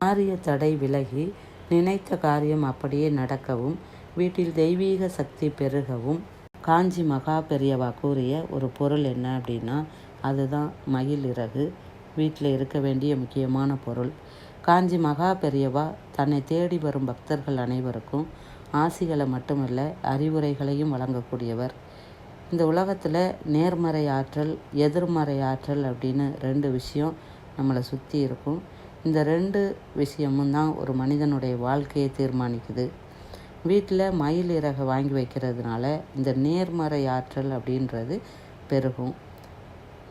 காரிய தடை விலகி நினைத்த காரியம் அப்படியே நடக்கவும் வீட்டில் தெய்வீக சக்தி பெருகவும் காஞ்சி மகா பெரியவா கூறிய ஒரு பொருள் என்ன அப்படின்னா, அதுதான் மயில் இறகு. வீட்டில் இருக்க வேண்டிய முக்கியமான பொருள். காஞ்சி மகா பெரியவா தன்னை தேடி வரும் பக்தர்கள் அனைவருக்கும் ஆசிகளை மட்டுமல்ல, அறிவுரைகளையும் வழங்கக்கூடியவர். இந்த உலகத்தில் நேர்மறை ஆற்றல், எதிர்மறை ஆற்றல் அப்படின்னு 2 விஷயம் நம்மளை சுற்றி இருக்கும். இந்த 2 விஷயமும் தான் ஒரு மனிதனுடைய வாழ்க்கையை தீர்மானிக்குது. வீட்டில் மயில் இறகை வாங்கி வைக்கிறதுனால இந்த நேர்மறை ஆற்றல் அப்படின்றது பெருகும்.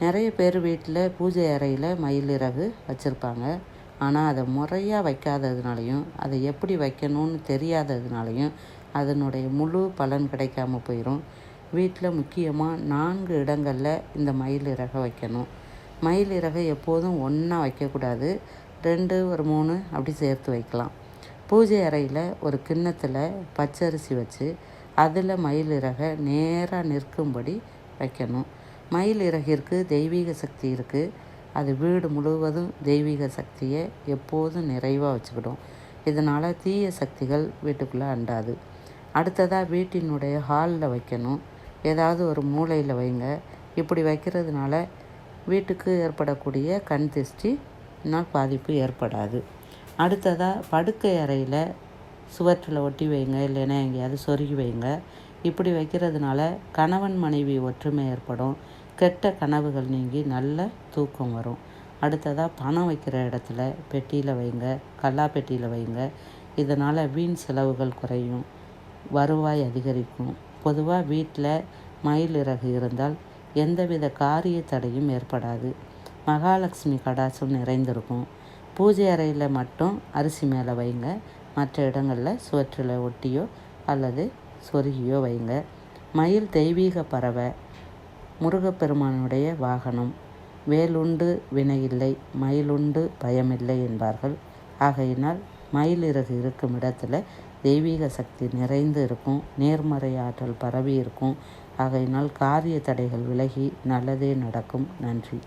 நிறைய பேர் வீட்டில் பூஜை அறையில் மயில் இறகு வச்சுருப்பாங்க. ஆனால் அதை முறையாக வைக்காததுனாலையும், அதை எப்படி வைக்கணும்னு தெரியாததுனாலையும் அதனுடைய முழு பலன் கிடைக்காம போயிடும். வீட்டில் முக்கியமாக 4 இடங்களில் இந்த மயில் இறகை வைக்கணும். மயில் இறகை எப்போதும் ஒன்றா வைக்கக்கூடாது. 2 ஒரு 3 அப்படி சேர்த்து வைக்கலாம். பூஜை அறையில் ஒரு கிண்ணத்தில் பச்சரிசி வச்சு அதில் மயில் இறகை நேராக நிற்கும்படி வைக்கணும். மயில் இறகிற்கு தெய்வீக சக்தி இருக்குது. அது வீடு முழுவதும் தெய்வீக சக்தியை எப்போதும் நிறைவாக வச்சுக்கிடும். இதனால் தீய சக்திகள் வீட்டுக்குள்ளே அண்டாது. அடுத்ததாக வீட்டினுடைய ஹாலில் வைக்கணும். ஏதாவது ஒரு மூலையில் வைங்க. இப்படி வைக்கிறதுனால வீட்டுக்கு ஏற்படக்கூடிய கண் திருஷ்டினால் பாதிப்பு ஏற்படாது. அடுத்ததாக படுக்கை அறையில் சுவற்றில் ஒட்டி வைங்க, இல்லைன்னா எங்கேயாவது சொருகி வைங்க. இப்படி வைக்கிறதுனால கணவன் மனைவி ஒற்றுமை ஏற்படும். கெட்ட கனவுகள் நீங்கி நல்ல தூக்கம் வரும். அடுத்ததாக பணம் வைக்கிற இடத்துல பெட்டியில் வைங்க, கல்லா பெட்டியில் வைங்க. இதனால் வீண் செலவுகள் குறையும், வருவாய் அதிகரிக்கும். பொதுவாக வீட்டில் மயில் இறகு இருந்தால் எந்தவித காரிய தடையும் ஏற்படாது. மகாலட்சுமி கடாட்சம் நிறைந்திருக்கும். பூஜை அறையில் மட்டும் அரிசி மேலே வைங்க. மற்ற இடங்களில் சுவற்றில் ஒட்டியோ அல்லது சொருகியோ வைங்க. மயில் தெய்வீக பறவை, முருகப்பெருமானுடைய வாகனம். வேலுண்டு வினையில்லை, மயிலுண்டு பயமில்லை என்பார்கள். ஆகையினால் மயில் இறகு இருக்கும் இடத்துல தெய்வீக சக்தி நிறைந்து இருக்கும், நேர்மறை ஆற்றல் பரவி இருக்கும். ஆகையினால் காரிய தடைகள் விலகி நல்லதே நடக்கும். நன்றி.